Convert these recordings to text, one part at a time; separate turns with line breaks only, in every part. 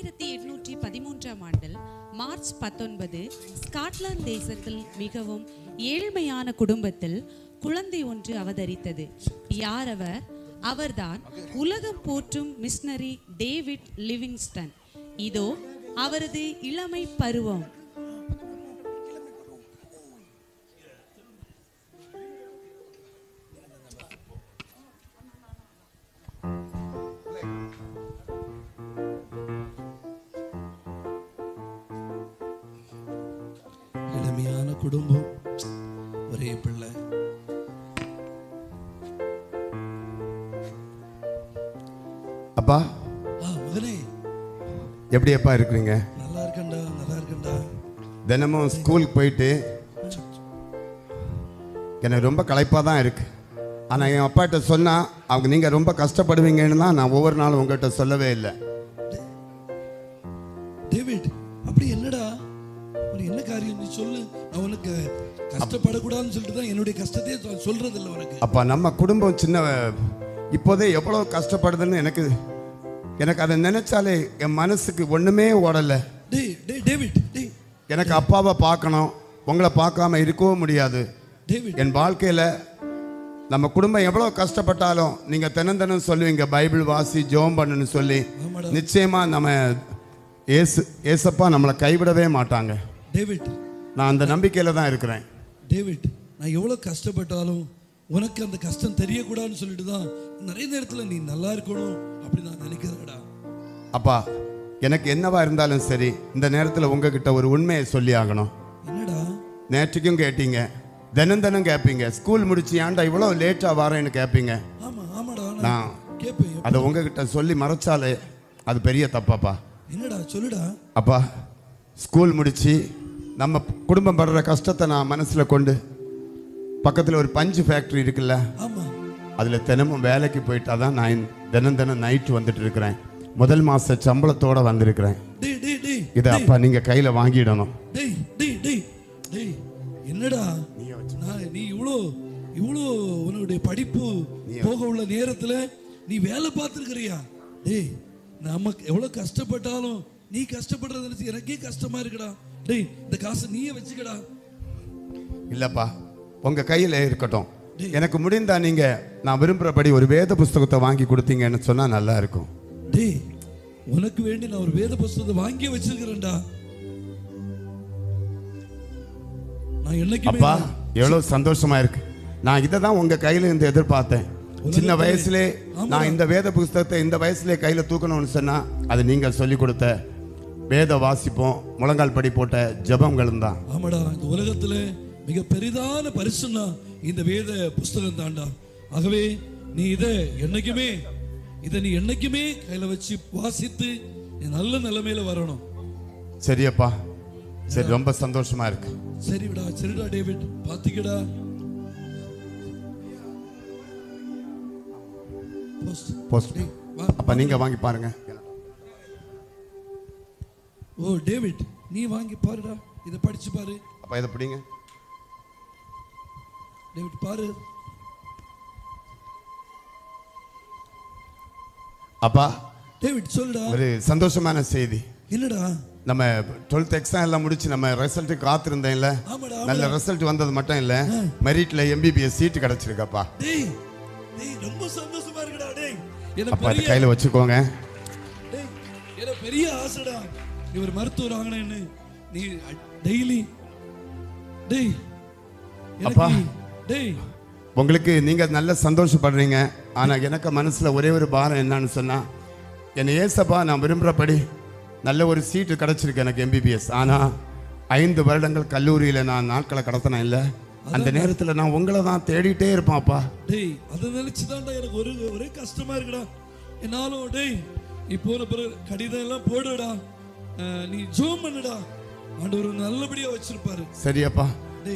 1813 ஆண்டில் March 19 Scotland தேசத்தில் மிகவும் ஏழ்மையான குடும்பத்தில் குழந்தை ஒன்று அவதரித்தது. யார் அவர்? அவர்தான் உலகம் போற்றும் மிஷனரி டேவிட் லிவிங்ஸ்டன். இதோ அவரது இளமை பருவம்.
இளமையான குடும்பம், ஒரே பிள்ளை.
அப்பா,
மகனே,
எப்படி அப்பா இருக்கிறீங்க?
நல்லா இருக்கேன்டா, நல்லா இருக்கேன்டா.
தினமும் ஸ்கூலுக்கு போயிட்டு எனக்கு ரொம்ப களைப்பாக தான் இருக்கு. ஆனால் என் அப்பாட்ட சொன்னால் அவங்க நீங்கள் ரொம்ப கஷ்டப்படுவீங்கன்னு தான் நான் ஒவ்வொரு நாளும் உங்கள்கிட்ட சொல்லவே இல்லை.
டேவிட், அப்படி என்னடா, என்ன காரியம் நீ சொல்லு. நான் உனக்கு கஷ்டப்படக்கூடாதுன்னு சொல்லிட்டு தான் என்னுடைய கஷ்டத்தையே சொல்றது இல்லை உனக்கு.
அப்பா, நம்ம குடும்பம் சின்ன இப்போதே எவ்வளோ கஷ்டப்படுதுன்னு எனக்கு அதை நினைச்சாலே என் மனசுக்கு ஒன்றுமே ஓடலை.
டேவிட்,
எனக்கு அப்பாவை பார்க்கணும், உங்களை பார்க்காம இருக்கவும் முடியாது. என் வாழ்க்கையில் நம்ம குடும்பம் எவ்வளோ கஷ்டப்பட்டாலும் நீங்கள் தினம் சொல்லுவீங்க பைபிள் வாசி ஜெபம் பண்ணுன்னு சொல்லி. நிச்சயமாக நம்ம ஏசப்பா நம்மளை கைவிடவே மாட்டாங்க.
டேவிட்,
நான் அந்த நம்பிக்கையில் தான் இருக்கிறேன்.
டேவிட், நான் எவ்வளோ கஷ்டப்பட்டாலும் உனக்கு அந்த கஷ்டம் தெரியக்கூடாதுன்னு சொல்லிட்டு தான் நிறைய நேரத்தில் நீ நல்லா இருக்கணும் அப்படி நான் நினைக்கிறேன்டா.
அப்பா, எனக்கு என்னவா இருந்தாலும் சரி, இந்த நேரத்தில் உங்ககிட்ட ஒரு உண்மையை சொல்லி ஆகணும்.
என்னடா?
நேற்றுக்கும் கேட்டீங்க, தினம் கேட்பீங்க, ஸ்கூல் முடிச்சு ஏன்டா இவ்வளோ லேட்டாக வரேன்னு கேட்பீங்க. நான் அதை உங்ககிட்ட சொல்லி மறைச்சாலே அது பெரிய தப்பாப்பா.
என்னடா சொல்லுடா.
அப்பா, ஸ்கூல் முடிச்சு நம்ம குடும்பம் படுற கஷ்டத்தை நான் மனசில் கொண்டு பக்கத்தில் ஒரு பஞ்சு ஃபேக்ட்ரி இருக்குல்ல, அதில் தினமும் வேலைக்கு போயிட்டா தான் நான் தினம் நைட்டு வந்துட்டு இருக்கிறேன். முதல் மாத சம்பளத்தோடு வந்திருக்கிறேன். இதை அப்பா நீங்கள் கையில் வாங்கிடணும்.
என்னடா நீ இவ்வளோ உன்னுடைய படிப்பு போக உள்ள நேரத்தில் நீ வேலை பார்த்துருக்கிறியா? டேய், நமக்கு எவ்வளோ கஷ்டப்பட்டாலும் நீ கஷ்டப்படுறத நினைச்சு எனக்கே கஷ்டமா இருக்குடா. டேய், இந்த காசை நீயே வச்சுக்கடா.
இல்லப்பா, உங்க கையில இருக்கட்டும். எனக்கு முடிந்தா நீங்க நான் விரும்புறபடி ஒரு வேத புஸ்தகத்தை வாங்கி கொடுத்தீங்கன்னு சொன்னா நல்லா இருக்கும்.
டேய், உனக்கு வேண்டி நான் ஒரு வேத புஸ்தகத்தை வாங்கி வச்சிருக்கிறேன்டா. நான் என்னைக்குமே
அப்பா, எவ்வளவு சந்தோஷமா இருக்கு. நான் இதை தான் உங்க கையில இருந்து எதிர்பார்த்தேன். சின்ன வயசுலே நான் இந்த வேத புஸ்தகத்தை இந்த வயசுல கையில தூக்கணும்னு சொன்னா அது நீங்கள் சொல்லி கொடுத்த வேத வாசிப்போம், முழங்கால் படி போட்ட ஜபங்களும் தான்.
ஆமாடா, இந்த உலகத்துல மிக பெரிதான பரிசுன்னா இந்த வேத புஸ்தகம் தான்டா. ஆகவே நீ இதை என்னைக்குமே கையில வச்சு வாசித்து நல்ல நிலைமையில வரணும்.
சரியப்பா, சரி, ரொம்ப சந்தோஷமா இருக்கு.
சரிடா டேவிட், பாத்துக்கடா.
அப்ப நீங்க வாங்கி பாருங்க.
ஓ டேவிட், நீ வாங்கி பாருடா, இதை படிச்சு பாரு.
அப்ப இதை பிடிங்க
டேவிட், பாரு.
அப்பா,
டேவிட் சொல்லுடா.
ஒரு சந்தோஷமான செய்தி.
என்னடா?
நம்ம 12th எக்ஸாம் எல்லாம் முடிச்சு நம்ம ரிசல்ட் காத்திருந்தேன்ல, நல்ல ரிசல்ட் வந்தது மட்டும் இல்ல, மெரிட்ல MBBS சீட் கிடைச்சிருக்கப்பா.
டேய், ரொம்ப சந்தோஷமா இருக்குடா. டேய்,
அப்பா இத கையில வச்சுக்கோங்க.
டேய், எனக்கு பெரிய ஆசைடா நீ ஒரு மருத்துவர் ஆகணும்னு. நீ டெய்லி டேய்
அப்பா,
டேய்,
உங்களுக்கு நீங்க நல்ல சந்தோஷப்படுறீங்க. ஆனா எனக்கு மனசுல ஒரே ஒரு பாரம் என்னன்னு சொன்னா, என்ன ஏசப்பா நான் விரும்புறபடி நல்ல ஒரு சீட்டு கிடைச்சிருக்கு எனக்கு MBBS. ஆனா 5 வருடங்கள் கல்லூரியில நான் நாட்களை கடத்தினேன் இல்ல, அந்த நேரத்தில் நான் உங்களை தான் தேடிட்டே இருப்பான்ப்பா.
டேய், அதை நினைச்சுதான்டா எனக்கு ஒரே கஷ்டமா இருக்குடா. என்னாலும் டேய், இப்போ கடிதம் எல்லாம் போடுடா, நீ ஜோம் பண்ணுடா, ஆண்டவர் நல்லபடியா வச்சிருப்பாரு.
சரியப்பா,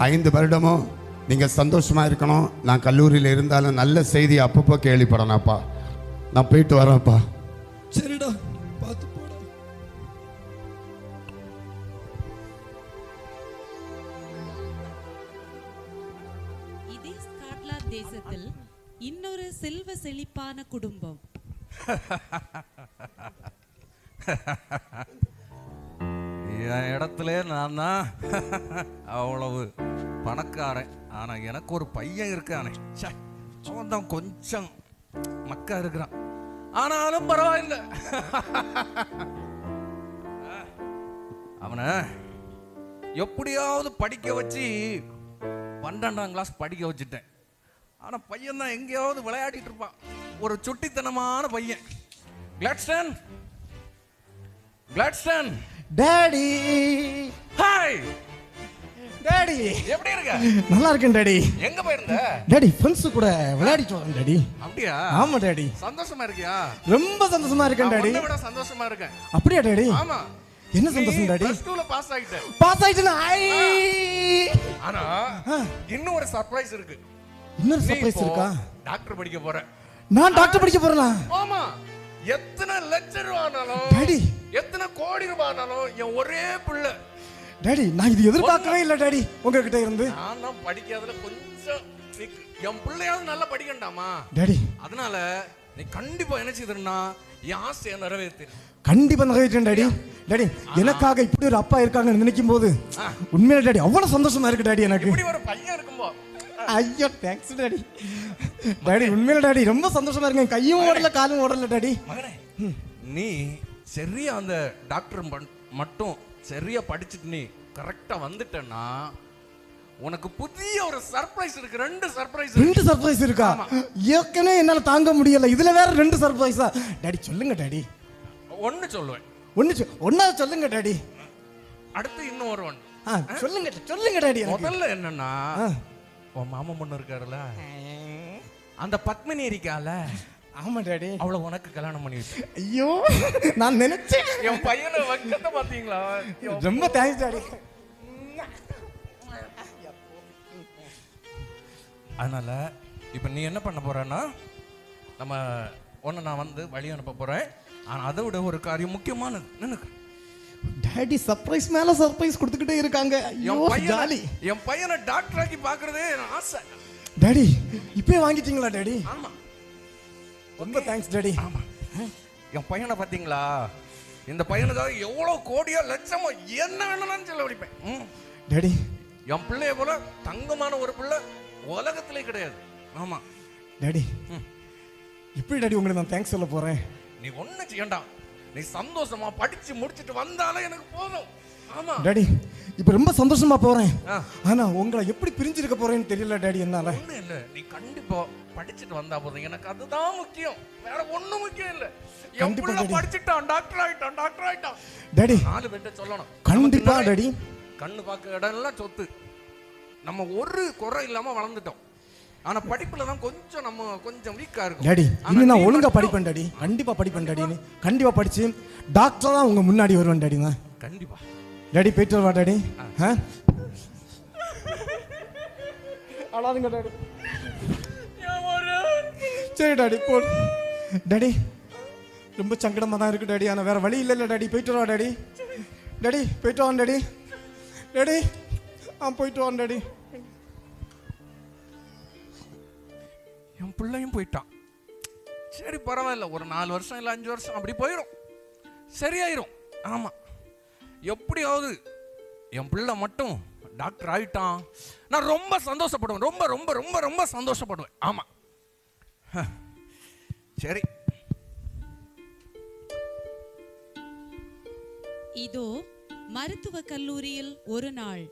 5 வருடமும் நீங்க சந்தோஷமா இருக்கணும். நான் கல்லூரியில் இருந்தாலும் நல்ல செய்தி அப்பப்போ கேள்விப்படணும்ப்பா. நான் போயிட்டு வரேன்ப்பா.
சரிடா, பார்த்து போடா.
இதே ஸ்காட்லாந்து தேசத்தில் இன்னொரு செல்வ செழிப்பான குடும்பம்.
என் இடத்துல நான் தான் அவ்வளவு பணக்காரன். ஆனா எனக்கு ஒரு பையன் இருக்கானே, அவன் தான் கொஞ்சம் மக்கா இருக்கிறான். ஆனாலும் பரவாயில்லை, அவனை எப்படியாவது படிக்க வச்சு 12ஆம் கிளாஸ் படிக்க வச்சுட்டேன். ஆனா பையன் தான் எங்கேயாவது விளையாடிட்டு இருப்பான், ஒரு சுட்டித்தனமான பையன். Gladstone, Gladstone.
Daddy,
hi
daddy.
எப்படி இருக்க?
நல்லா இருக்கேன் டாடி.
எங்க போயிருந்த?
டாடி ஃப்ரெண்ட்ஸ் கூட விளையாடிட்டு வரேன் டாடி.
அப்படியா?
ஆமா டாடி.
சந்தோஷமா இருக்கியா?
ரொம்ப சந்தோஷமா இருக்கேன் டாடி.
உன்னை விட சந்தோஷமா இருக்கேன்.
அப்படியா டாடி?
ஆமா.
என்ன சந்தோஷம் டாடி?
+2 ல பாஸ் ஆயிட்டேன்.
பாஸ் ஆயிட்டேனா?
ஆனா இன்னும் ஒரு சர்ப்ரைஸ் இருக்கு.
இன்னொரு சர்ப்ரைஸ் இருக்கா?
டாக்டர் படிக்க போறேன்.
நான் டாக்டர் படிக்க போறேனா?
ஆமா. எத்தனை லட்சம் ரூபானாலும்
டாடி,
எத்தனை கோடி ரூபானாலும் என் ஒரே பிள்ளை.
டாடி நான் இது எதிர்பார்க்கவே இல்லை டாடி உங்ககிட்ட இருந்து.
நான் தான் படிக்காதல கொஞ்சம் என் பிள்ளையாவது நல்லா படிக்கண்டாமா
டாடி.
அதனால நீ கண்டிப்பா என்ன செய்யறனா என் ஆசையை நிறைவேற்று.
கண்டிப்பா நிறைவேற்றேன் டாடி. டாடி எனக்காக இப்படி ஒரு அப்பா இருக்காங்கன்னு நினைக்கும் போது உண்மையில டாடி அவ்வளவு சந்தோஷமா இருக்கு டாடி எனக்கு.
இப்படி ஒரு பையன் இருக்கும்போ.
ஐயோ தேங்க்ஸ் டாடி. டாடி உண்மையில டாடி ரொம்ப சந்தோஷமா இருக்கேன். கையும் ஓடல காலும் ஓடல டாடி.
மகனே, நீ சரியா அந்த டாக்டர் மட்டும் சரியா படிச்சுட்டு நீ கரெக்டா வந்துட்டேன்னா உனக்கு புதிய ஒரு சர்ப்ரைஸ் இருக்கு. 2 சர்ப்ரைஸ்.
2 சர்ப்ரைஸ் இருக்கா? ஏற்கனவே என்னால தாங்க முடியல, இதுல வேற 2 சர்ப்ரைஸா? டாடி சொல்லுங்க டாடி.
ஒன்னு சொல்லுவேன்.
ஒன்னா சொல்லுங்க டாடி.
அடுத்து இன்னும் ஒரு ஒன்.
சொல்லுங்க சொல்லுங்க டாடி.
முதல்ல என்னன்னா உன் மாமா பொண்ணு இருக்காருல்ல, அந்த பத்மினி இருக்கால.
ஆமா டாடி.
அவளை உனக்கு கல்யாணம் பண்ணி வச்சேன்.
ஐயோ நான் நினைச்சேன்.
என் பையனை வக்கத்தை பாத்தீங்களா?
ரொம்ப தேங்க்ஸ் டாடி.
அதனால இப்ப நீ என்ன பண்ண போறன்னா, நம்ம ஒன்னு நான் வந்து வழி அனுப்ப போறேன். ஆனா அதை விட ஒரு காரியம் முக்கியமானது நினைக்கு.
டாடி சர்ப்ரைஸ் மேல சர்ப்ரைஸ் கொடுத்துக்கிட்டே இருக்காங்க. ஜாலி.
என் பையனை டாக்டர் ஆக்கி பாக்குறதே ஆசை.
டாடி இப்பவே வாங்கிட்டீங்களா டாடி?
ஆமா.
ரொம்ப தேங்க்ஸ் டாடி.
ஆமா. என் பையனை பாத்தீங்களா? இந்த பையனுக்காக எவ்வளவு கோடியோ லட்சமோ என்ன வேணும்னு செலவழிப்பேன்.
டாடி
என் பிள்ளைய போல தங்கமான ஒரு பிள்ளை உலகத்திலே கிடையாது. ஆமா
டாடி. எப்படி டாடி உங்களுக்கு நான் தேங்க்ஸ் சொல்ல போறேன்?
நீ ஒண்ணு செய்யண்டா, நீ சந்தோஷமா படிச்சு முடிச்சிட்டு வந்தாலே எனக்கு போதும். ஆமா
டாடி இப்ப ரொம்ப சந்தோஷமா போறேன். ஆனா உங்களை எப்படி பிரிஞ்சிருக்க போறேன்னு தெரியல டாடி என்னால.
ஒண்ணு இல்ல, நீ கண்டிப்பா படிச்சிட்டு வந்தா போதும். எனக்கு அதுதான் முக்கியம், வேற ஒண்ணும் முக்கியம் இல்ல. என் புள்ள படிச்சிட்டான், டாக்டர் ஆயிட்டான், டாக்டர் ஆயிட்டான்
டாடி.
4 பேர்ட்ட சொல்லணும்.
கண்டிப்பா டாடி.
கண்ணு பார்க்க இடம் எல்லாம் சொத்து. நம்ம ஒரு குறை இல்லாம வளர்ந்துட்டோம். ஆனா படிப்புல தான் கொஞ்சம் நம்ம கொஞ்சம் வீக்கா இருக்கும்
டாடி. இன்னும் நான் ஒழுங்கா படிப்பேன் டாடி. கண்டிப்பா படிப்பேன் டாடி. கண்டிப்பா படிச்சு டாக்டரா உங்க முன்னாடி வருவேன் டாடி. நான்
கண்டிப்பா
டாடி போயிட்டு வரவா டாடி? அழாதுங்க டாடி. சரி டாடி போ. டாடி ரொம்ப சங்கடமா தான் இருக்கு டாடி. ஆனா வேற வழி இல்ல டாடி. போயிட்டு வரவா டாடி? டாடி போயிட்டு வான் டாடி. டாடி போயிட்டு வான் டாடி.
என் பிள்ளையும் போயிட்டான். சரி பரவாயில்ல, ஒரு 4 வருஷம் இல்லை 5 வருஷம் அப்படி போயிடும், சரியாயிரும். ஆமா, எப்படியாவது என் பிள்ளை மட்டும் டாக்டர் ஆயிட்டான், நான் ரொம்ப சந்தோஷப்படுவேன். ரொம்ப ரொம்ப ரொம்ப ரொம்ப சந்தோஷப்படுவேன். ஆமா சரி.
இதோ மருத்துவ கல்லூரியில் ஒரு நாள்.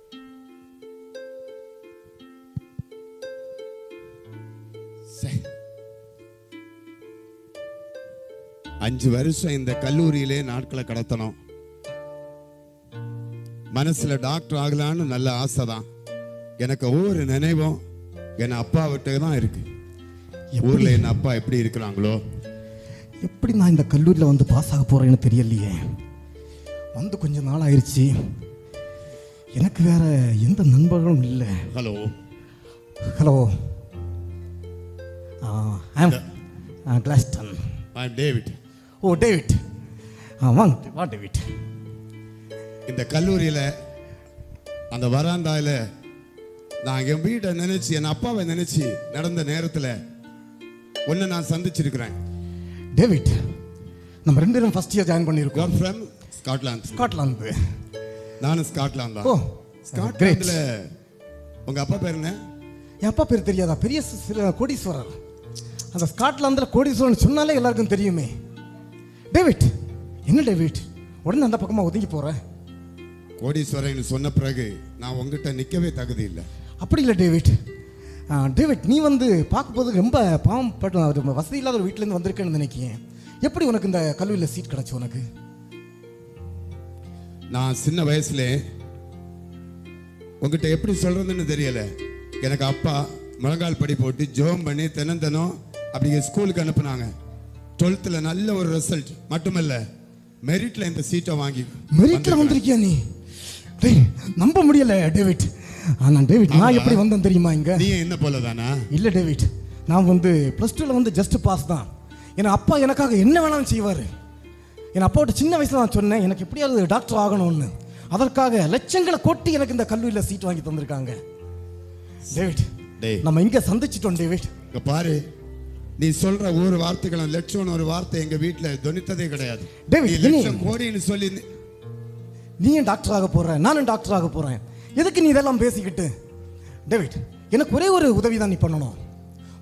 அஞ்சு வருஷம் இந்த கல்லூரியிலே நாட்களை கடத்தணும். மனசுல டாக்டர் ஆகலான்னு நல்ல ஆசை தான். எனக்கு ஒவ்வொரு நினைவும் என் அப்பா விட்டு தான் இருக்கு. ஊர்ல என் அப்பா எப்படி இருக்கிறாங்களோ,
எப்படி நான் இந்த கல்லூரியில் வந்து பாஸ் ஆக போறேன்னு தெரியலையே. வந்து கொஞ்ச நாள் ஆயிடுச்சு. எனக்கு வேற எந்த நண்பர்களும் இல்லை.
Hello
hello, Gladstone.
டேவிட்.
ஓ டேவிட், வாங்க வா டேவிட்.
இந்த கல்லூரியில அந்த வராந்தாயில நான் என் வீட்டை நினைச்சு என் அப்பாவை நினைச்சு நடந்த நேரத்தில் ஒன்று நான் சந்திச்சிருக்கிறேன்.
டேவிட், நம்ம 2 பேரும் ஃபர்ஸ்ட் இயர் ஜாயின் பண்ணியிருக்கோம்.
You're from Scotland.
ஸ்காட்லாந்து.
நானும் ஸ்காட்லாந்து தான்.
ஓ
ஸ்காட்லாந்துல உங்க அப்பா பேர் என்ன?
என் அப்பா பேர் தெரியாதா? பெரிய கோடீஸ்வரர். அந்த ஸ்காட்லாந்தில் கோடீஸ்வரன் சொன்னாலே எல்லாருக்கும் தெரியுமே. டேவிட், என்ன டேவிட் உடனே அந்த பக்கமாக ஒதுங்கி போற?
கோடீஸ்வரன் சொன்ன பிறகு நான் உங்ககிட்ட நிற்கவே தகுதி இல்லை.
அப்படி இல்லை டேவிட். டேவிட், நீ வந்து பார்க்கும்போது ரொம்ப பாவம் பட்டு வசதி இல்லாத ஒரு வீட்டிலேருந்து வந்திருக்கேன்னு நினைக்கிறேன். எப்படி உனக்கு இந்த கல்லூரியில் சீட் கிடச்சி உனக்கு?
நான் சின்ன வயசுல உங்ககிட்ட எப்படி சொல்றதுன்னு தெரியல. எனக்கு அப்பா முழங்கால் படி போட்டு ஜோம் பண்ணி தினம் அப்படி ஸ்கூலுக்கு அனுப்புனாங்க. 12th நல்ல ஒரு ரிசல்ட் மட்டுமல்ல, மெரிட்ல இந்த சீட்டை வாங்கி.
மெரிட்ல வந்திருக்கியா நீ? டேய், நம்ப முடியல டேவிட். ஆனா டேவிட், நான் எப்படி வந்தேன் தெரியுமா இங்க?
நீ என்ன போல தானா?
இல்ல டேவிட், நான் வந்து +2ல வந்து ஜஸ்ட் பாஸ் தான். என் அப்பா எனக்காக என்ன வேணாலும் செய்வார். என் அப்பாவோட சின்ன வயசுல நான் சொன்னேன் எனக்கு எப்படியாவது டாக்டர் ஆகணும்னு. அதற்காக லட்சங்களை கொட்டி எனக்கு இந்த கல்லூரியில் சீட் வாங்கி தந்திருக்காங்க. டேவிட், நம்ம இங்க சந்திச்சிட்டோம் டேவிட்.
இங்க பாரு, நீ சொல்ற ஒரு வார்த்தைகளும் லட்சம் ஒரு வார்த்தை எங்க வீட்டுல தொனித்ததே கிடையாது.
டேவிட்,
லட்சம் கோடின்னு சொல்லி
நீயும் டாக்டர் ஆக போற, நானும் டாக்டர் ஆக போறேன். எதுக்கு நீ இதெல்லாம் பேசிக்கிட்டு? டேவிட், எனக்கு ஒரே ஒரு உதவி தான் நீ பண்ணணும்.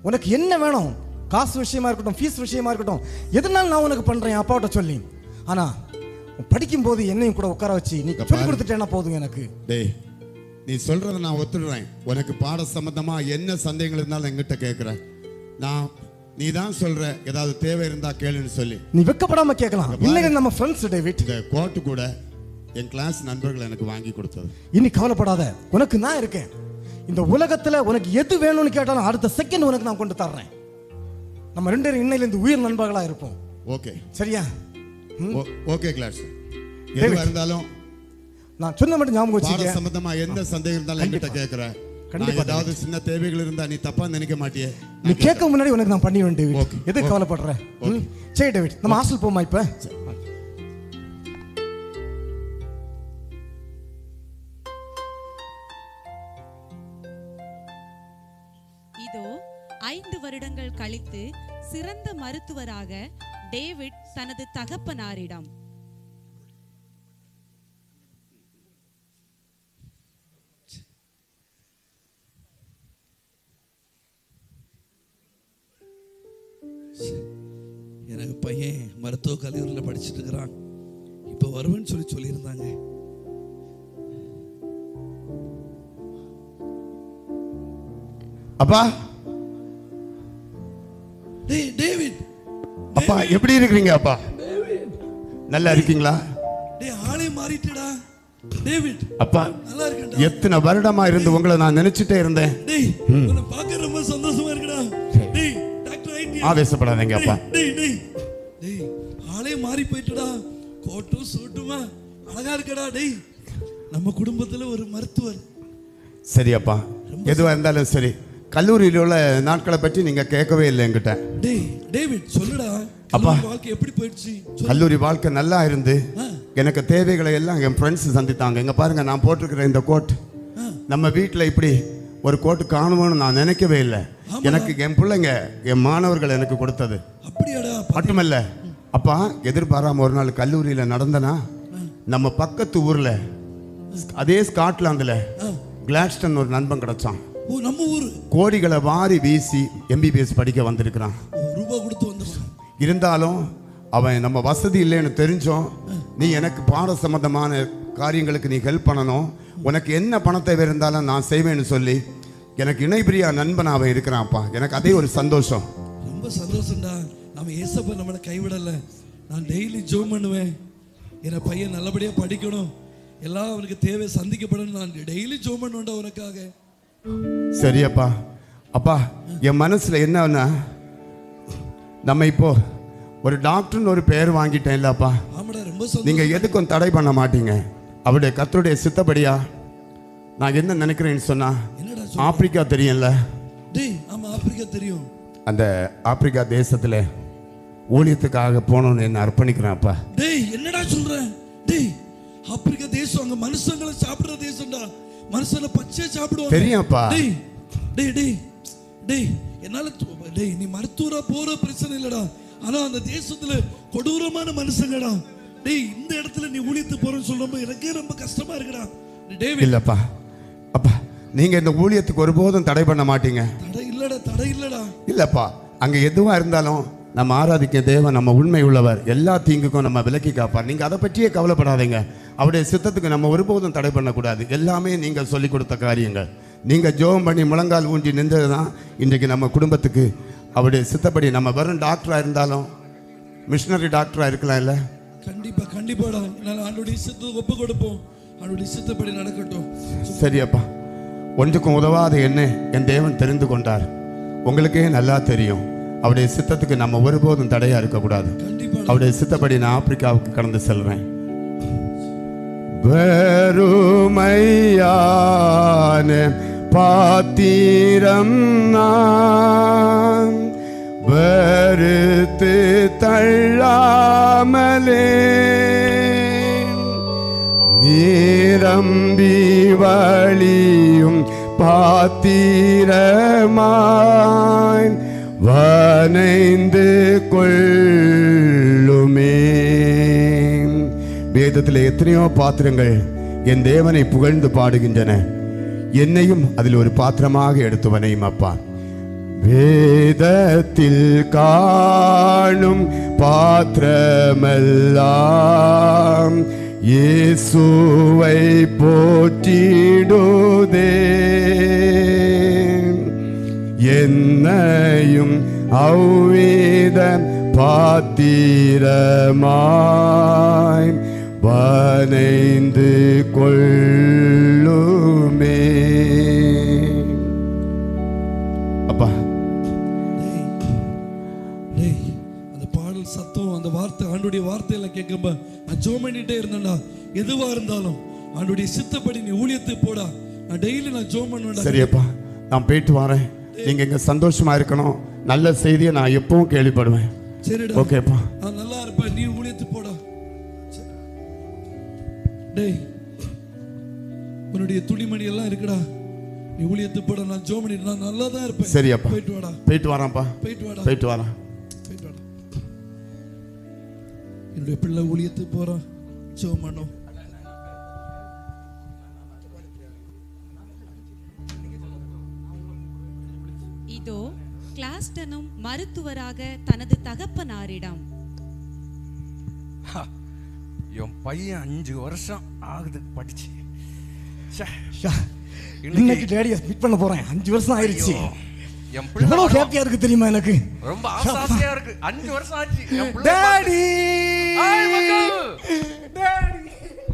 உனக்கு என்ன வேணும், காசு விஷயமா இருக்கட்டும், ஃபீஸ் விஷயமா இருக்கட்டும், எதுனாலும் நான் உனக்கு பண்றேன் அப்பாவோட சொல்லி. ஆனா படிக்கும் போது என்னையும் கூட உட்கார வச்சு நீ சொல்லி கொடுத்துட்டேன்னா போதும் எனக்கு.
டேய், நீ சொல்றத நான் ஒத்துடுறேன். உனக்கு பாட சம்பந்தமா என்ன சந்தேகங்கள் இருந்தாலும் என்கிட்ட கேட்கிறேன். நான் நீ தான் சொல்ற ஏதாவது தேவை இருந்தா கேளுன்னு சொல்லி.
நீ வெக்கப்படாம கேட்கலாம். இன்னைக்கு நம்ம ஃப்ரெண்ட்ஸ் டேவிட்.
இந்த கோட் கூட என் கிளாஸ் நண்பர்கள் எனக்கு வாங்கி கொடுத்தது.
இனி கவலைப்படாத, உனக்கு நான் இருக்கேன். இந்த உலகத்துல உனக்கு எது வேணும்னு கேட்டாலும் அடுத்த செகண்ட் உனக்கு நான் கொண்டு தர்றேன். நம்ம 2 பேரும் இன்னையிலிருந்து உயிர் நண்பர்களா இருப்போம்.
ஓகே
சரியா?
Okay class. எதுவா இருந்தாலும்
நான் சொன்ன மட்டும் ஞாபகம் வச்சுக்க.
பாட சம்பந்தமா என்ன சந்தேகம் இருந்தாலும் என்கிட்ட கேட்கிறேன். கண்டிப்பா ஏதாவது சின்ன தேவைகள் இருந்தா நீ தப்பா நினைக்க மாட்டியே.
நீ கேட்க முன்னாடி உனக்கு நான் பண்ணிடுவேன் டேவிட். எதுக்கு கவலைப்படுற? சரி டேவிட், நம்ம ஹாஸ்டல் போமா இப்ப?
இதோ 5 வருடங்கள் கழித்து சிறந்த மருத்துவராக டேவிட் தனது தகப்பனாரிடம்
எனக்கு பையன் மருத்துவ கல்லூரியில் படிச்சுட்டு இருக்கிறான், இப்போ வருவேன்னு சொல்லியிருந்தாங்க.
அப்பா,
டேவிட்,
அப்பா எப்படி இருக்கிறீங்க? அப்பா நல்லா இருக்கீங்களா?
டேய், ஆளே மாறிட்டடா டேவிட்.
அப்பா
நல்லா இருக்கேன்டா.
எத்தனை வருடமா இருந்து உங்களை நான் நினைச்சிட்டே இருந்தேன்.
டேய், உன்னை பார்க்க ரொம்ப சந்தோஷமா இருக்குடா. டேய், டாக்டர் ஆயிட்டியா?
ஆவேசப்படாதீங்க அப்பா.
டேய் டேய் டேய், ஆளே மாறி போயிட்டடா. கோட்டும் சூட்டுமா அழகா இருக்கடா. டேய், நம்ம குடும்பத்துல ஒரு மருத்துவர்.
சரி அப்பா, எதுவா இருந்தாலும் சரி, கல்லூரியில் உள்ள நாட்களை பற்றி நீங்க கேட்கவே இல்லை என்கிட்ட.
டேய் டேவிட், சொல்லுடா.
அப்பா,
வாழ்க்கை எப்படி போயிடுச்சு?
கல்லூரி வாழ்க்கை நல்லா இருந்து எனக்கு தேவைகளை எல்லாம் என் ஃப்ரெண்ட்ஸ் சந்தித்தாங்க. இங்க பாருங்க, நான் போட்டிருக்கிற இந்த கோட் நம்ம வீட்டில் இப்படி ஒரு கோட்டு காணும்னு நான் நினைக்கவே இல்லை. எனக்கு என் பிள்ளைங்க, என் மாணவர்கள் எனக்கு கொடுத்தது.
அப்படியாடா?
மட்டுமல்ல அப்பா, எதிர்பாராம ஒரு நாள் கல்லூரியில் நடந்தனா, நம்ம பக்கத்து ஊர்ல அதே ஸ்காட்லாந்துல கிளாட்ஸ்டன் ஒரு நண்பன் கிடைச்சான்.
நம்ம ஊர்
கோடிகளை வாரி வீசி எம்பிபிஎஸ் படிக்க வந்திருக்கிறான்.
ரூபா கொடுத்து வந்துருக்கான்.
இருந்தாலும் அவன் நம்ம வசதி இல்லைன்னு தெரிஞ்சோம். நீ எனக்கு பாட சம்பந்தமான காரியங்களுக்கு நீ ஹெல்ப் பண்ணணும், உனக்கு என்ன பணத்தை இருந்தாலும் நான் செய்வேன்னு சொல்லி எனக்கு இணைபிரியா நண்பன் அவன் இருக்கிறான்ப்பா. எனக்கு அதே ஒரு சந்தோஷம்.
ரொம்ப சந்தோஷம்டா. நம்ம ஏசப்பா நம்மளை கைவிடலை. நான் டெய்லி ஜோம் பண்ணுவேன். என் பையன் நல்லபடியாக படிக்கணும், எல்லாம் அவனுக்கு தேவை சந்திக்கப்படணும். நான் டெய்லி ஜோம் பண்ணுவேன்டா உனக்காக.
சரியப்பா. அப்பா, என் மனசுல என்னன்னா, நம்ம இப்போ ஒரு டாக்டர்னு ஒரு பெயர் வாங்கிட்டேன் இல்லப்பா. நீங்க எதுக்கும் தடை பண்ண மாட்டீங்க. அவருடைய கர்த்தருடைய சித்தப்படியா நான் என்ன நினைக்கிறேன்னு சொன்னா, ஆப்பிரிக்கா தெரியும்ல?
ஆப்பிரிக்கா தெரியும்.
அந்த ஆப்பிரிக்கா தேசத்துல ஊழியத்துக்காக போகணும்னு என்ன அர்ப்பணிக்கிறேன் அப்பா.
டேய், என்னடா சொல்ற? டேய், ஆப்பிரிக்கா தேசம் அங்க மனுஷங்களை சாப்பிடுற தேசம்டா. மனுஷனை பச்சை சாப்பிடுவாங்க.
தெரியும்ப்பா.
டேய் டேய் டேய் டேய், என்னால டேய், நீ மருத்துவரா போற பிரச்சனை இல்லடா. ஆனா அந்த தேசத்துல கொடூரமான மனுஷங்கடா. டேய், இந்த இடத்துல நீ ஊழியத்து போறேன்னு சொல்றப்ப எனக்கே ரொம்ப கஷ்டமா இருக்குடா. டேவிட்,
இல்லப்பா, அப்பா நீங்க இந்த ஊழியத்துக்கு ஒருபோதும் தடை பண்ண மாட்டீங்க.
தடை இல்லடா.
இல்லப்பா, அங்க எதுவா இருந்தாலும் நம்ம ஆராதிக்க தேவன் நம்ம உண்மை உள்ளவர், எல்லா தீங்குக்கும் நம்ம விலக்கி காப்பார். நீங்க அதை பற்றியே கவலைப்படாதீங்க. அவருடைய சித்தத்துக்கு நம்ம ஒருபோதும் தடை பண்ணக்கூடாது. எல்லாமே நீங்கள் சொல்லிக் கொடுத்த காரியங்கள். நீங்க ஜெபம் பண்ணி முழங்கால் ஊன்றி நின்றது தான் இன்றைக்கு நம்ம குடும்பத்துக்கு அவருடைய சித்தப்படி. நம்ம வெறும் டாக்டரா இருந்தாலும் மிஷினரி டாக்டரா இருக்கலாம் இல்ல?
கண்டிப்பாடா. ஆண்டவருடைய சித்தத்துக்கு ஒப்பு கொடுப்போம். ஆண்டவருடைய சித்தப்படி நடக்கட்டும்.
சரியப்பா, ஒன்றுக்கும் உதவாத என்ன என் தேவன் தெரிந்து கொண்டார். உங்களுக்கே நல்லா தெரியும். அவருடைய சித்தத்துக்கு நம்ம ஒருபோதும் தடையா இருக்கக்கூடாது. அவருடைய சித்தப்படி நான் ஆப்பிரிக்காவுக்கு கடந்து செல்றேன். வெறுமையான பாத்திரம் நான் வெறுத்து தள்ளாமலே நீரம்பி வழியும் பாத்திரமாய் வனைந்து கொள்ளுமே. வேதத்தில் எத்தனையோ பாத்திரங்கள் என் தேவனை புகழ்ந்து பாடுகின்றன. என்னையும் அதில் ஒரு பாத்திரமாக எடுத்து வனையும் அப்பா. வேதத்தில் காணும் பாத்திரமெல்லாம் இயேசுவை போற்றிடுதே. என்னையும் அவ்வித பாத்திரமாய் வனைந்து கொள்ளுமே. அப்பா,
அந்த பாடல் சத்தம், அந்த வார்த்தை, ஆண்டுடைய வார்த்தையெல்லாம் கேட்கும்ப நான் ஜெபம் பண்ணிட்டே இருந்தேன்டா. எதுவா இருந்தாலும் ஆண்டுடைய சித்தப்படி நீ ஊழியத்தை போடா. நான் டெய்லி நான் ஜெபம் பண்ணுவேன்.
சரியப்பா, நான் போயிட்டு வரேன். நீங்க இங்க சந்தோஷமா இருக்கணும். நல்ல செய்தியை நான் எப்பவும் கேள்விப்படுவேன்.
சரிடா,
ஓகேப்பா,
நான் நல்லா இருப்பேன். நீ ஊழியத்து போடா. டேய், உன்னுடைய துணிமணி எல்லாம் இருக்குடா. நீ ஊழியத்து போட. நான் ஜெபம் பண்ணிட்டு நான் நல்லா தான் இருப்பேன்.
சரியப்பா,
போயிட்டு வாடா.
போயிட்டு வரான்ப்பா.
போயிட்டு வாடா.
போயிட்டு வரேன்.
போயிட்டு வாடா. என்னுடைய பிள்ளை ஊழியத்து போறான். ஜெபம் பண்ணோம்.
இதோ கிளாஸ்டனும் மருத்துவராக தனது தகப்பனாரிடம்.
என் பையன் 5 வருஷம் ஆகுது படிச்சு.
இன்னைக்கு டேடியை மீட் பண்ண போறேன். 5 வருஷம் ஆயிருச்சு.
என் பிள்ளை
எவ்வளவு ஹாப்பியா இருக்கு தெரியுமா எனக்கு?
ரொம்ப ஆசையா இருக்கு. 5 வருஷம் ஆச்சு என் பிள்ளை.
டாடி,
ஹாய் மக்கள். டாடி,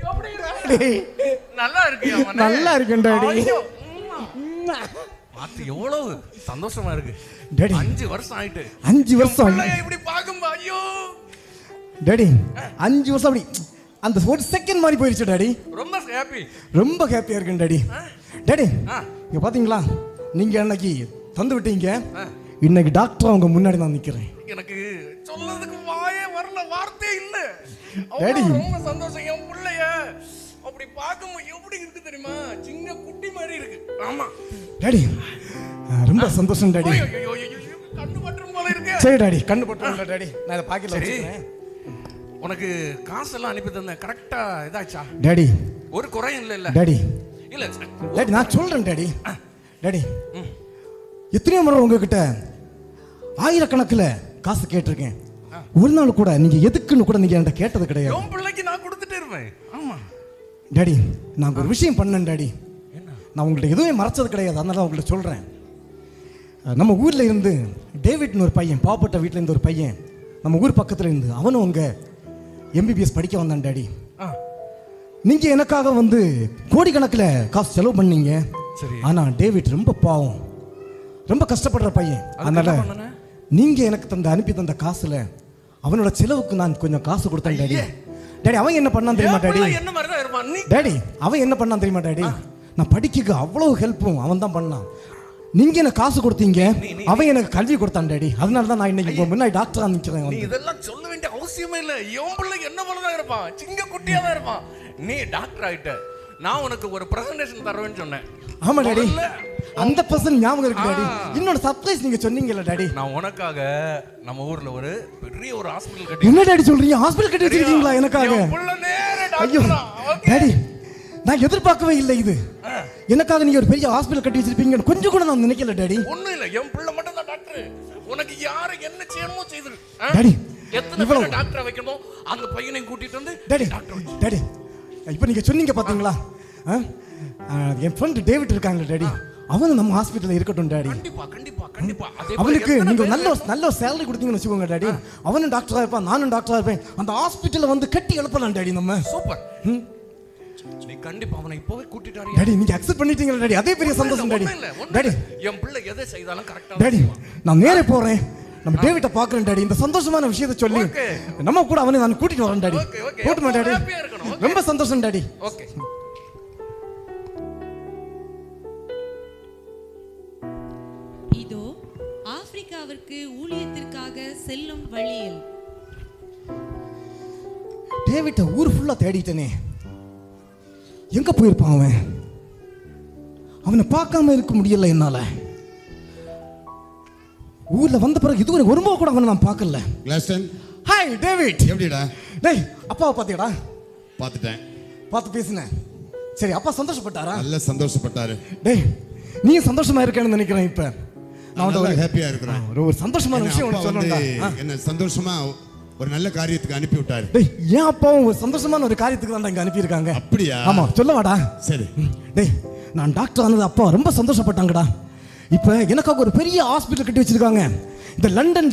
எப்படி இருக்கு? நல்லா இருக்கியா மனே?
நல்லா இருக்கேன் டாடி.
அது எவ்வளவு சந்தோஷமா இருக்கு.
டாடி,
5 வருஷம் ஆயிட்டு.
5 வருஷம்
இப்படி பாக்கும்பா. ஐயோ
டாடி, 5 வருஷம் அப்படி அந்த ஒரு செகண்ட் மாதிரி போயிருச்சு டாடி.
ரொம்ப ஹாப்பி.
ரொம்ப ஹாப்பியா இருக்கேன் டாடி. டாடி, இங்க பாத்தீங்களா, நீங்க அன்னைக்கு தந்து விட்டீங்க. இன்னைக்கு டாக்டர் அவங்க முன்னாடி நான் நிக்கிறேன்.
எனக்கு சொல்றதுக்கு வாயே வரல, வார்த்தை இல்ல.
டாடி,
ரொம்ப சந்தோஷம். என் பிள்ளைய அப்படி பாக்கும்போது எப்படி இருக்கு தெரியுமா? சின்ன குட்டி மாதிரி இருக்கு. ஆமா
டாடி, ரொம்ப சந்தோஷம் டாடி.
கண்ணு பற்றும் போல இருக்கு.
சரி டாடி, கண்ணு பற்றும் டாடி. நான் இத பாக்கெட்ல வச்சிருக்கேன்.
உனக்கு காசெல்லாம் அனுப்பி தந்தேன். கரெக்டா இதாச்சா
டாடி?
ஒரு குறையும் இல்ல இல்ல
டாடி.
இல்ல
டாடி, நான் சொல்றேன் டாடி. டாடி, எத்தனையோ முறை உங்ககிட்ட ஆயிரக்கணக்கில் காசு கேட்டிருக்கேன். ஒரு நாள் கூட நீங்க எதுக்குன்னு கூட நீங்க என்கிட்ட கேட்டது கிடையாது.
உன் பிள்ளைக்கு நான் கொடுத்துட்டே இருப்பேன். ஆமா
டாடி, நான் ஒரு விஷயம் பண்ணேன் டாடி. நான் உங்கள்கிட்ட எதுவுமே மறைச்சது கிடையாது. அதனால உங்கள்கிட்ட சொல்றேன். நம்ம ஊர்ல இருந்து டேவிட்னு ஒரு பையன், பாவப்பட்ட வீட்டில் இருந்து ஒரு பையன் நம்ம ஊர் பக்கத்துல இருந்து, அவனும் உங்க MBBS படிக்க வந்தான் டாடி. நீங்க எனக்காக வந்து கோடிக்கணக்கில் காசு செலவு பண்ணீங்க. ஆனா டேவிட் ரொம்ப பாவம், ரொம்ப கஷ்டப்படுற பையன். அதனால நீங்க எனக்கு அனுப்பி தந்த காசுல அவனோட செலவுக்கு நான் கொஞ்சம் காசு கொடுத்தேன் டாடி. டாடி, அவன் என்ன பண்ணான் தெரியுமா டாடி? டாடி, அவன் என்ன பண்ணான் தெரியுமா டாடி? நான் படிக்க அவ்வளவு ஹெல்ப்பும் அவன் தான் பண்ணான். நீங்க எனக்கு காசு கொடுத்தீங்க, அவன் எனக்கு கல்வி கொடுத்தான் டாடி. அதனால தான் நான் இன்னைக்கு முன்னாடி டாக்டரா நிக்கிறேன்.
நீ இதெல்லாம் சொல்ல வேண்டிய அவசியமே இல்ல. என் பிள்ளை என்ன போலதான் இருப்பான், சிங்க குட்டியா தான் இருப்பான். நீ டாக்டர் ஆயிட்ட, நான் உனக்கு ஒரு பிரசன்டேஷன் தருவேன்னு சொன்னேன்.
ஆமா டாடி. அந்த பர்சன் ஞாபகம் இருக்கு டாடி. இன்னொரு சர்ப்ரைஸ் நீங்க சொன்னீங்கல்ல டாடி.
நான் உனக்காக நம்ம ஊர்ல ஒரு பெரிய ஒரு ஹாஸ்பிடல் கட்டி.
என்ன டாடி சொல்றீங்க? ஹாஸ்பிடல் கட்டி வச்சிருக்கீங்களா எனக்காக? ஐயோ டாடி, நான் எதிர்பார்க்கவே இல்லை இது. எனக்காக நீங்க ஒரு பெரிய ஹாஸ்பிடல் கட்டி வச்சிருப்பீங்க கொஞ்சம் கூட நான் நினைக்கல டாடி.
ஒண்ணும் இல்ல, என் பிள்ளை மட்டும் தான் டாக்டர். உனக்கு யாரு என்ன செய்யணுமோ செய்து
டாடி.
எத்தனை பேர் டாக்டர் வைக்கணுமோ அந்த பையனை கூட்டிட்டு வந்து
டாடி டாடி இப்போ நீங்க சொன்னீங்க பாத்தீங்களா, என் ஃப்ரெண்ட் டேவிட் இருக்காங்க டாடி, அவன் நம்ம ஹாஸ்பிட்டல்ல இருக்கட்டும் டாடி.
கண்டிப்பா கண்டிப்பா கண்டிப்பா.
அவனுக்கு நீங்க நல்ல சேலரி கொடுத்தீங்கன்னு வச்சுக்கோங்க டாடி, அவனும் டாக்டரா இருப்பான், நானும் டாக்டரா இருப்பேன். அந்த ஹாஸ்பிட்டல்ல வந்து கட்டி எழுப்பலாம் டாடி நம்ம.
சூப்பர். நீ கண்டிப்பா அவனை இப்போவே கூட்டிட்டாரு
டாடி. நீங்க அக்செப்ட் பண்ணிட்டீங்களா டாடி? அதே பெரிய சந்தோஷம் டாடி. டாடி
என் பிள்ளை எதை செய்தாலும் கரெக்ட்டா
டாடி, நான் நேரே போறேன், நம்ம டேவிட்ட பார்க்கறேன் டாடி. இந்த சந்தோஷமான விஷயத்தை சொல்லி நம்ம கூட அவனை நான் கூட்டிட்டு வரேன் டாடி. கூட்டிட்டு டாடி, ரொம்ப சந்தோஷம் டாடி.
ஓகே.
இதோ ஆப்பிரிக்காவிற்கு ஊழியத்திற்காக செல்லும் வழியில்.
டேவிட்ட ஊர் ஃபுல்லா தேடிட்டனே, எங்க போயிருப்பான் அவன்? அவனை பார்க்காம இருக்க முடியல என்னால. ஊர்ல வந்த பிறகு இதுவரை ஒருமுறை கூட அவனை நான் பார்க்கல.
கிளாஸ்டன்.
Hi David.
எப்படிடா?
டேய், அப்பாவை பாத்தியாடா?
பார்த்துட்டேன்.
பார்த்து பேசினேன். சரி, அப்பா சந்தோஷப்பட்டாரா?
நல்ல சந்தோஷப்பட்டாரு.
டேய், நீ சந்தோஷமா இருக்கேன்னு நினைக்கிறேன். இப்ப நான்
ரொம்ப ஹாப்பியா இருக்கிறேன்.
ஒரு சந்தோஷமான விஷயம் உனக்கு சொல்லணும்டா.
என்ன சந்தோஷமா ஒரு நல்ல காரியத்துக்கு அனுப்பி விட்டாரு.
டேய், ஏன் அப்பாவும் ஒரு சந்தோஷமான ஒரு காரியத்துக்கு தான் இங்க அனுப்பி இருக்காங்க.
அப்படியா?
ஆமா, சொல்லவாடா.
சரி.
டேய், நான் டாக்டர் ஆனது அப்பா ரொம்ப சந்தோஷப்பட்டாங்கடா. இப்ப எனக்காக ஒரு பெரிய ஹாஸ்பிட்டல் கட்டி வச்சிருக்காங்க, இந்த லண்டன்.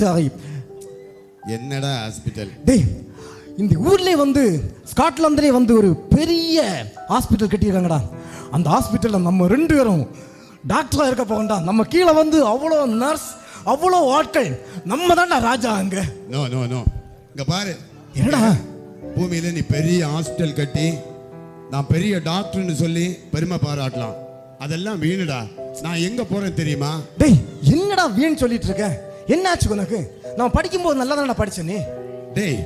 என்னடா ஹாஸ்பிட்டல்?
டேய், இந்த ஊர்லயே வந்து ஸ்காட்லாந்துலயே வந்து ஒரு பெரிய ஹாஸ்பிட்டல் கட்டியிருக்காங்கடா. அந்த ஹாஸ்பிட்டல்ல நம்ம 2 பேரும் டாக்டரா இருக்க போகண்டா. நம்ம கீழே வந்து அவ்வளோ நர்ஸ், அவ்வளோ ஆட்கள். நம்ம தான்டா ராஜா அங்க.
நோ நோ நோ, இங்க பாரு.
என்னடா?
பூமியில நீ பெரிய ஹாஸ்பிட்டல் கட்டி நான் பெரிய டாக்டர்னு சொல்லி பெருமை பாராட்டலாம், அதெல்லாம் வீணுடா. நான் எங்க போறேன் தெரியுமா?
டேய், என்னடா வீண் சொல்லிட்டு இருக்க? என்னாச்சு உனக்கு? நான் படிக்கும்போது நல்லா தானடா படிச்சேனே.
டேய்,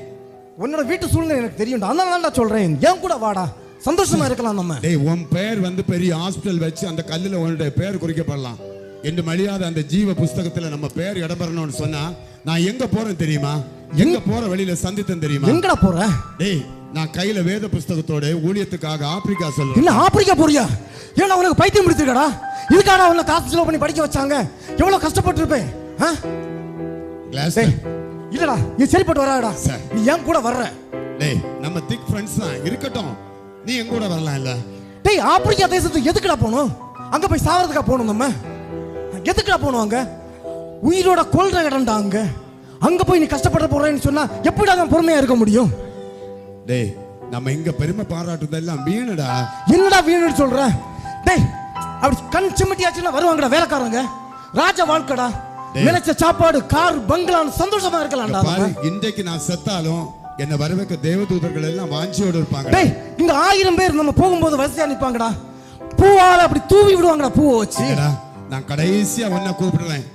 உன்னோட வீட்டு சூழ்நிலை எனக்கு தெரியும்டா, அதனால தான் சொல்றேன். ஏன் கூட வாடா, சந்தோஷமா இருக்கலாம் நம்ம.
டேய், உன் பேர் வந்து பெரிய ஹாஸ்பிட்டல் வச்சு அந்த கல்லுல உன்னுடைய பேர் குறிக்கப்படலாம். என்று மழியாத அந்த ஜீவ புஸ்தகத்துல நம்ம பேர் இடம்பெறணும்னு சொன்னா நான் எங்க போறேன் தெரியுமா? எங்க போற வழியில சந்தித்தேன் தெரியுமா?
எங்கடா போற?
டேய், நான் கையில வேத புஸ்தகத்தோட ஊழியத்துக்காக ஆப்பிரிக்கா சொல்றேன்.
இல்ல, ஆப்பிரிக்கா போறியா? ஏன்னா உனக்கு பைத்தியம் பிடிச்சிருக்கடா. இதுக்காக உன்னை காசு செலவு பண்ணி படிக்க வச்சாங்க. எவ்வளவு கஷ்டப்பட்டு இருப்பேன். இல்லடா, நீ சரிப்பட்டு வராடா. நீ ஏன் கூட வர்ற?
டேய், நம்ம திக் ஃப்ரெண்ட்ஸ் தான், இருக்கட்டும். நீ எங்க கூட வரலாம் இல்ல?
டேய், ஆப்பிரிக்கா தேசத்துக்கு எதுக்குடா போகணும்? அங்க போய் சாவறதுக்கா போகணும் நம்ம? எதுக்குடா போகணும் அங்க? உயிரோட கொல்ற இடம்டா அங்க. அங்க போய் நீ கஷ்டப்பட போறேன்னு சொன்னா எப்படிடா நான் பொறுமையா இருக்க முடியும்?
டேய், நம்ம இங்க பெருமை பாராட்டுதெல்லாம் வீணுடா.
என்னடா வீணுன்னு சொல்ற? டேய், அப்படி கண் சிமிட்டியாச்சுன்னா வருவாங்கடா வேலைக்காரங்க. ராஜா வாழ்க்கடா, நினைச்ச சாப்பாடு, கார், பங்களான்னு சந்தோஷமா இருக்கலாம்டா.
இன்றைக்கு நான் செத்தாலும் என்ன வரவேற்க தேவதூதர்கள் எல்லாம் வாஞ்சியோடு இருப்பாங்க.
டேய், இங்க 1000 பேர் நம்ம போகும்போது வரிசையா நிப்பாங்கடா. பூவால அப்படி தூவி விடுவாங்கடா, பூவை வச்சு.
நான் கடைசியா உன்னை கூப்பிடுறேன்.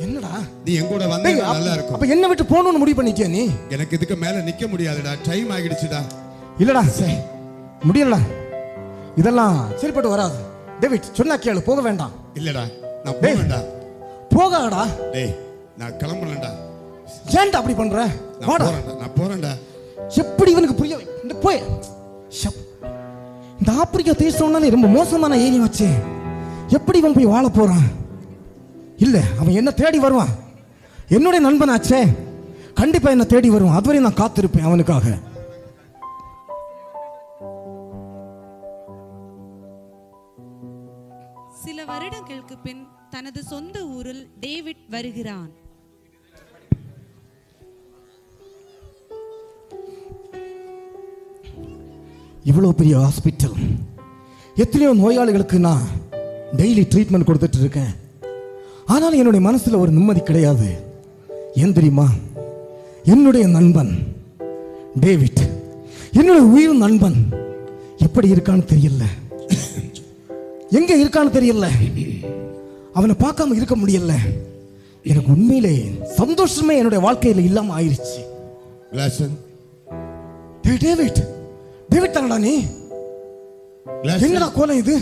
என்னடா?
நீ என் கூட வந்தா நல்லா இருக்கும்.
அப்ப என்ன விட்டு போகணும்னு முடிவு பண்ணிட்டியா நீ?
எனக்கு இதுக்கு மேல நிக்க முடியாதுடா, டைம் ஆகிடுச்சுடா.
இல்லடா, முடியலடா, இதெல்லாம் சரிப்பட்டு வராது. டேவிட், சொன்னா கேளு, போக வேண்டாம்.
இல்லடா, நான் போவேன்டா.
போகாடா.
டேய், நான் கிளம்பறேன்டா.
ஏன்டா அப்படி பண்ற? வாடா.
நான் போறேன்டா.
எப்படி இவனுக்கு புரிய? இந்த போய் இந்த ஆப்பிரிக்கா தேசம்னாலே ரொம்ப மோசமான ஏரியா வச்சு எப்படி இவன் போய் வாழ போறான்? இல்ல, அவன் என்ன தேடி வருவான். என்னுடைய நண்பனாச்சே, கண்டிப்பா என்ன தேடி வருவான். அதுவரை நான் காத்திருப்பேன் அவனுக்காக.
சில வருடங்களுக்கு பின் தனது சொந்த ஊரில் டேவிட் வருகிறான்.
இவ்வளவு பெரிய ஹாஸ்பிட்டல், எத்தனையோ நோயாளிகளுக்கு நான் டெய்லி ட்ரீட்மெண்ட் கொடுத்துட்டு இருக்கேன். ஆனாலும் என்னுடைய மனசுல ஒரு நிம்மதி கிடையாது. ஏன் தெரியுமா? என்னுடைய நண்பன் டேவிட், என்னுடைய உயிர் நண்பன் எப்படி இருக்கான்னு தெரியல, எங்க இருக்கான்னு தெரியல. அவனை பார்க்காம இருக்க முடியல. எனக்கு உண்மையிலே சந்தோஷமே என்னுடைய வாழ்க்கையில இல்லாம ஆயிருச்சு.
டேவிட்,
டேவிட் தானடா நீ? என்னடா கோலம் இது?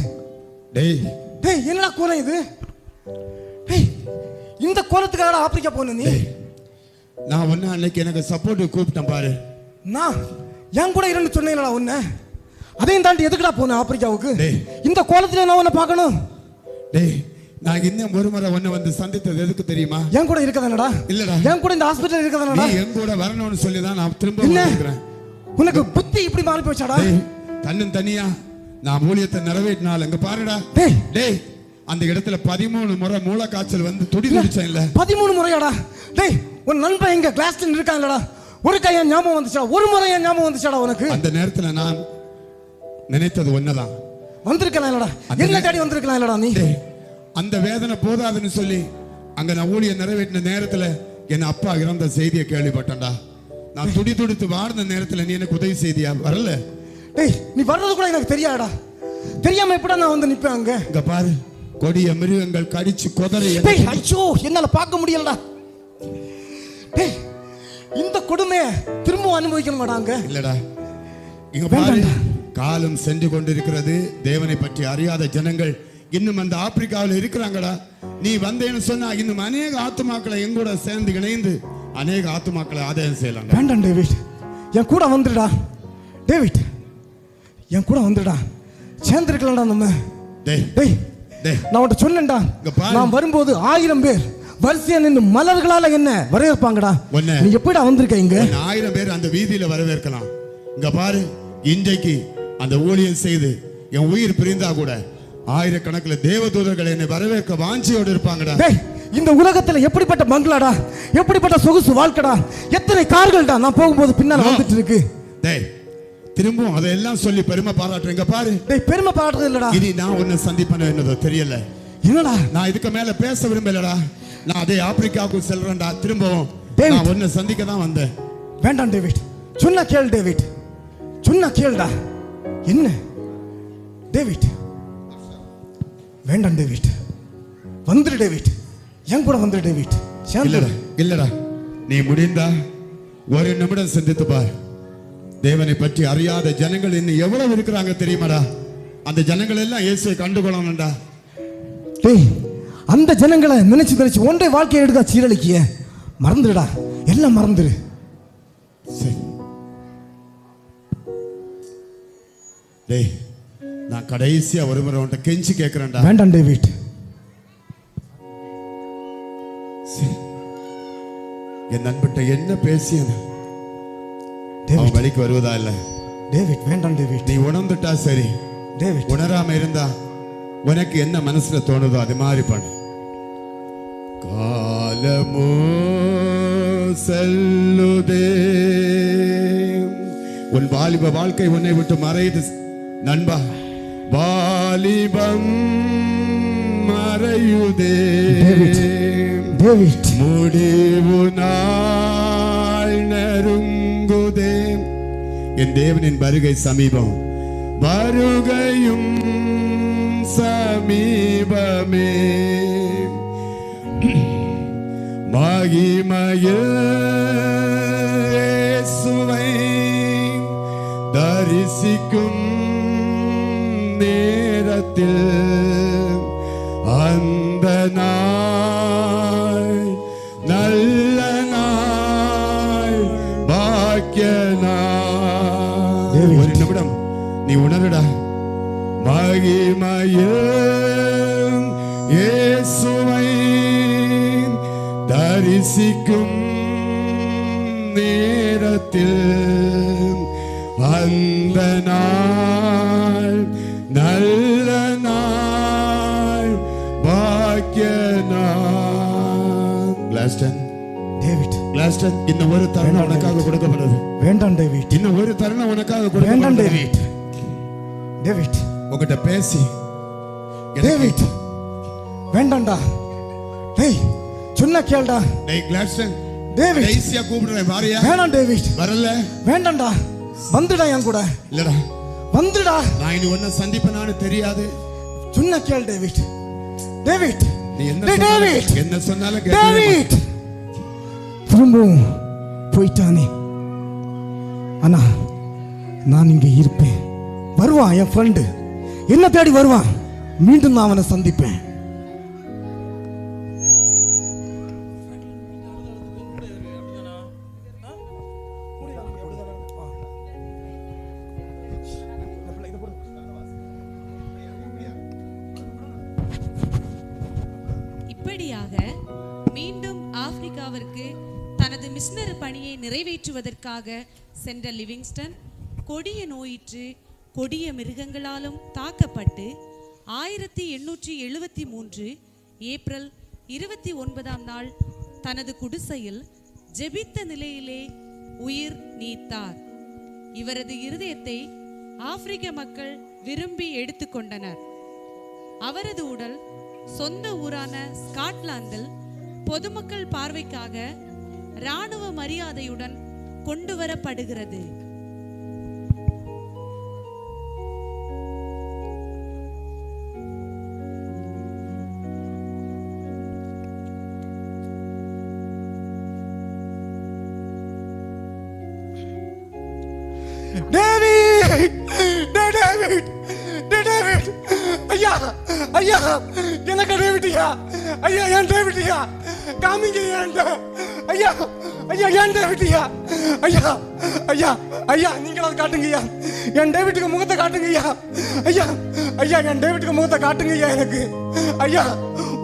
டேய்,
டேய் என்னடா கோலம் இது? டேய் இந்த கோலத்துக்காக ஆப்பிரிக்கா போன நீ?
நான் ஒன்னு அன்னைக்கு எனக்கு சப்போர்ட் கூப்பிட்டேன் பாரு.
நான் என் கூட இருந்து சொன்னேன்டா உன்னை. அதையும் தாண்டி எதுக்குடா போன ஆப்பிரிக்காவுக்கு? இந்த கோலத்துல நான் உன்னை பார்க்கணும்.
டேய் நான் இன்னும் ஒரு முறை உன்னை வந்து சந்தித்தது எதுக்கு தெரியுமா?
என் கூட இருக்கதானடா?
இல்லடா.
என் கூட இந்த ஹாஸ்பிடல் இருக்கதானடா?
நீ என் கூட வரணும்னு சொல்லி தான் நான் திரும்ப வந்திருக்கிறேன்.
உனக்கு புத்தி இப்படி மாறி போச்சாடா?
தன்னும் தனியா நான் ஊழியத்தை நிறைவேற்றினால இங்க பாருடா. டேய் அந்த இடத்துல 13 முறை மூளை காய்ச்சல் வந்து துடி துடிச்சேன் இல்ல? 13
முறையாடா? டேய் உன் நண்பன் எங்க கிளாஸ்ல இருக்காங்கடா. ஒரு கையா ஞாபகம் வந்துச்சா? ஒரு முறையா ஞாபகம் வந்துச்சாடா உனக்கு?
அந்த நேரத்துல நான் நினைத்தது ஒன்னதான்.
வந்திருக்கலாம் இல்லடா? என்ன தேடி வந்திருக்கலாம் இல்லடா நீ?
அந்த வேதனை போதாதுன்னு சொல்லி அங்க நான் ஊழிய நிறைவேற்றின நேரத்துல என் அப்பா இறந்த செய்தியை கேள்விப்பட்டேன்டா. நான் துடி துடித்து வாழ்ந்த நேரத்துல நீ எனக்கு உதவி செய்தியா வரல?
டேய் நீ வர்றது கூட எனக்கு தெரியாடா. தெரியாம எப்படா நான் வந்து நிப்பேன் அங்க?
இங்க பாரு கொடிய மிருகங்கள் கடிச்சு கொதறி.
டேய் ஐயோ என்னால பார்க்க முடியலடா. டேய் இந்த கொடுமையை திரும்ப அனுபவிக்கணுமாடா அங்க?
இல்லடா. இங்க பாரு காலம் சென்று கொண்டிருக்கிறது. தேவனை பற்றி அறியாத ஜனங்கள் இன்னும் அந்த ஆப்பிரிக்காவில் இருக்கிறாங்கடா. நீ வந்தேன்னு சொன்னா இன்னும் அநேக ஆத்துமாக்களை எங்கூட சேர்ந்து இணைந்து அநேக ஆத்துமாக்களை ஆதாயம் செய்யலாம்.
வேண்டாம் டேவிட், என் கூட வந்துடுடா. டேவிட் என் கூட வந்துடுடா. சேர்ந்துருக்கலாம்டா நம்ம. டேய் நான் உன்கிட்ட சொன்னேன்டா, நான் வரும்போது 1000 பேர் வரிசையா நின்று மலர்களால என்ன வரவேற்பாங்கடா. நீ எப்படிடா வந்திருக்க இங்க?
1000 பேர் அந்த வீதியில வரவேற்கலாம். இங்க பாரு இன்றைக்கு அந்த ஊழியம் செய்து என் உயிர் பிரிந்தா கூட ஆயிரக்கணக்கில் தேவதூதர்கள் என்னை வரவேற்க வாஞ்சியோடு இருப்பாங்கடா.
இந்த உலகத்துல எப்படிப்பட்ட பங்களாடா, எப்படிப்பட்ட சொகுசு வாழ்க்கடா, எத்தனை கார்கள்டா நான் போகும்போது பின்னால வந்துட்டு இருக்கு.
டேய் திரும்பவும் அதையெல்லாம் சொல்லி பெருமை பாராட்டுறீங்க பாரு.
டேய் பெருமை பாராட்டுறது இல்லடா.
இனி நான் உன்னை சந்திப்பேன் என்னதோ தெரியல.
என்னடா
நான் இதுக்கு மேல பேச விரும்பலடா. நான் அதே ஆப்பிரிக்காவுக்கு செல்றேன்டா. திரும்பவும் நான் உன்னை சந்திக்க தான் வந்தேன்.
வேண்டாம் டேவிட், சொன்னா கேள் டேவிட், சொன்னா கேளுடா. என்ன டேவிட்? வேண்டாம் டேவிட், வந்துரு டேவிட், என் கூட வந்துரு டேவிட்.
இல்லடா நீ முடிந்தா ஒரு நிமிடம் சிந்தித்து பார். தேவனை பற்றி அறியாத ஜனங்கள் இன்னும் எவ்வளவு இருக்கிறாங்க தெரியுமாடா? அந்த ஜனங்கள் எல்லாம் இயேசுவை கண்டுகொள்ளணும்டா.
டேய் அந்த ஜனங்களை நினைச்சு ஒன்றை வாழ்க்கையை எடுக்க சீரழிக்கிய மறந்துடுடா, எல்லாம் மறந்துடு.
டேய் நான் கடைசியா ஒரு முறை உன்கிட்ட கெஞ்சி கேட்கிறேன்டா.
வேண்டாம் டேவிட்.
என் நண்பட்ட என்ன பேசியது அவன் வழிக்கு வருவதா இல்ல?
டேவிட் வேண்டாம் டேவிட்.
நீ உணர்ந்துட்டா சரி.
டேவிட்
உணராம இருந்தா உனக்கு என்ன மனசுல தோணுதோ அது மாதிரி பண்ணு. காலமோ செல்லுதே, உன் வாலிப வாழ்க்கை உன்னை விட்டு மறையுது நண்பா. வாலிபம் மறையுதே, முடிவு நாள் நெருங்குதே. என் தேவனின் வருகை சமீபம், வருகையும் சமீபமே. மகிமையில் இயேசுவை தரிசிக்கும் நேரத்தில் அந்த நாள் நல்ல நாள், பாக்கிய நாள். ஒரு நிமிடம் நீ உணருடா. மகிமையில் இயேசுவை தரிசிக்கும் நேரத்தில் அந்த நாள் நல்ல நாள், பாக்கிய நாள். கிளாஸ்டன்,
டேவிட்,
கிளாஸ்டன், இன்னும் ஒரு தருணம் உனக்காக கொடுக்கப்படுது.
வேண்டாம் டேவிட்,
இன்னும் ஒரு தருணம் உனக்காக கொடுக்கப்படுது.
வேண்டாம் டேவிட். டேவிட்
உங்ககிட்ட பேசி.
டேவிட் வேண்டாம்டா. டேய் சொன்னா கேளுடா.
டேய் கிளாஸ்டன்,
டேவிட்
ஈஸியா கூப்பிடுறேன் பாரியா.
வேண்டாம் டேவிட்.
வரல.
வேண்டாம்டா, வந்துடா என் கூட.
இல்லடா
வந்துடா.
நான் இனி ஒன்ன சந்திப்பேனான்னு தெரியாது.
சொன்னா கேளு டேவிட். டேவிட்
நீ என்ன சொன்னாலும்
டேவிட் திரும்பவும் போயிட்டானே. ஆனா நான் இங்க இருப்பேன். வருவான் என் ஃப்ரெண்டு, என்ன தேடி வருவான். மீண்டும் நான் அவனை சந்திப்பேன்.
இப்படியாக மீண்டும் ஆப்பிரிக்காவிற்கு தனது மிஷனரி பணியை நிறைவேற்றுவதற்காக சென்ற லிவிங்ஸ்டன் கொடிய நோயிற்று கொடிய மிருகங்களாலும் தாக்கப்பட்டு 1873 ஏப்ரல் 29ஆம் நாள் தனது குடிசையில் ஜெபித்த நிலையிலே உயிர் நீத்தார். இவரது இருதயத்தை ஆப்பிரிக்க மக்கள் விரும்பி எடுத்துக்கொண்டனர். அவரது உடல் சொந்த ஊரான ஸ்காட்லாந்தில் பொதுமக்கள் பார்வைக்காக இராணுவ மரியாதையுடன் கொண்டு வரப்படுகிறது.
ஐயா ஐயா எனக்கு டேவிட்யா ஐயா ஏன் டேவிட்யா காமிங்க ஐயா ஐயா ஏன் டேவிட்யா ஐயா ஐயா ஐயா நீங்களாவது காட்டுங்கய்யா என் டேவிட்டுக்கு முகத்தை காட்டுங்கய்யா ஐயா ஐயா என் டேவிட்டுக்கு முகத்தை காட்டுங்கய்யா எனக்கு ஐயா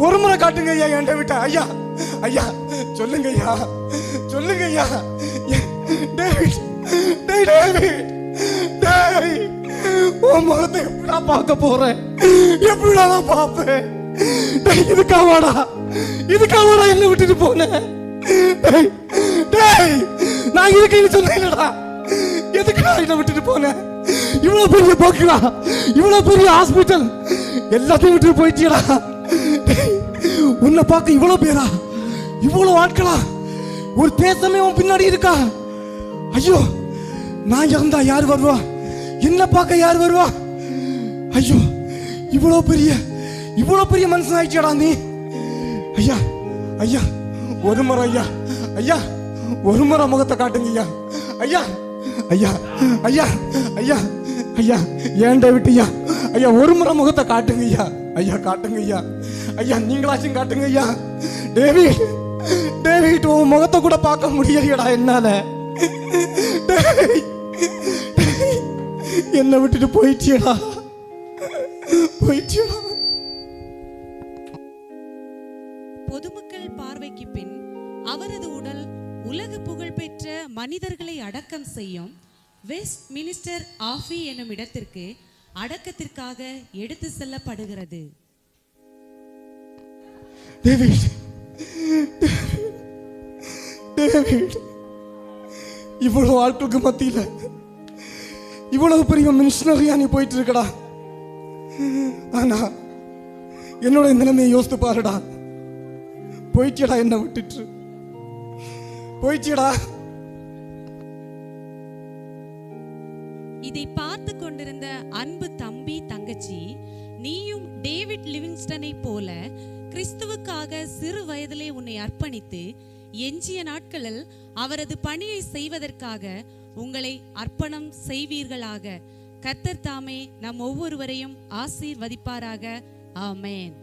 ஒரு முறை காட்டுங்கய்யா என் டேவிட்டா ஐயா ஐயா சொல்லுங்கய்யா சொல்லுங்கய்யா டேவிட் டேவிட் டேய் உன் முகத்தை எப்படா பார்க்க போறேன் எப்படா நான் பார்ப்பேன் இதுக்காவாடா என்ன விட்டுட்டு போனேன் நான் இதுக்கு சொன்னேன்டா எதுக்குடா என்ன விட்டுட்டு போனேன் இவ்வளவு பெரிய போக்குடா இவ்வளவு பெரிய ஹாஸ்பிட்டல் எல்லாத்தையும் விட்டுட்டு போயிட்டியடா உன்னை பார்க்க இவ்வளவு பேரா இவ்வளவு ஆட்களா ஒரு தேசமே உன் பின்னாடி இருக்கா ஐயோ நான் இறந்தா யார் வருவா என்ன பார்க்க யார் வருவா ஐயோ இவ்வளவு பெரிய மனுஷன் ஆயிடுச்சடா நீ ஐயா ஐயா ஒரு முறை ஐயா ஐயா ஒரு முறை முகத்தை காட்டுங்க ஐயா ஐயா ஐயா ஐயா ஐயா ஏன்டா விட்டியா ஐயா ஒரு முறை முகத்தை காட்டுங்க ஐயா காட்டுங்க ஐயா நீங்களாச்சும் காட்டுங்க டேவிட் உன் முகத்தை கூட பார்க்க முடியலையடா என்னால என்னை விட்டுட்டு போயிட்டியடா.
பொதுமக்கள் பார்வைக்கு பின் அவரது உடல் உலக புகழ்பெற்ற மனிதர்களை அடக்கம் செய்யும் வெஸ்ட் மினிஸ்டர் ஆஃபி எனும் இடத்திற்கு அடக்கத்திற்காக எடுத்து செல்லப்படுகிறது.
இவ்வளவு ஆட்களுக்கு மத்தியில இவ்வளவு பெரிய மிஷனரியா நீ போயிட்டு இருக்கடா. ஆனா என்னோட நிலைமையை யோசித்து பாருடா. போயிட்டியடா, என்ன விட்டுட்டு போயிட்டியடா.
இதை பார்த்து கொண்டிருந்த அன்பு தம்பி தங்கச்சி, நீயும் டேவிட் லிவிங்ஸ்டனை போல கிறிஸ்துவுக்காக சிறு வயதிலே உன்னை அர்ப்பணித்து எஞ்சிய நாட்களில் அவரது பணியை செய்வதற்காக உங்களை அர்ப்பணம் செய்வீர்களாக. கர்த்தர் தாமே நம் ஒவ்வொருவரையும் ஆசீர்வதிப்பாராக. ஆமென்.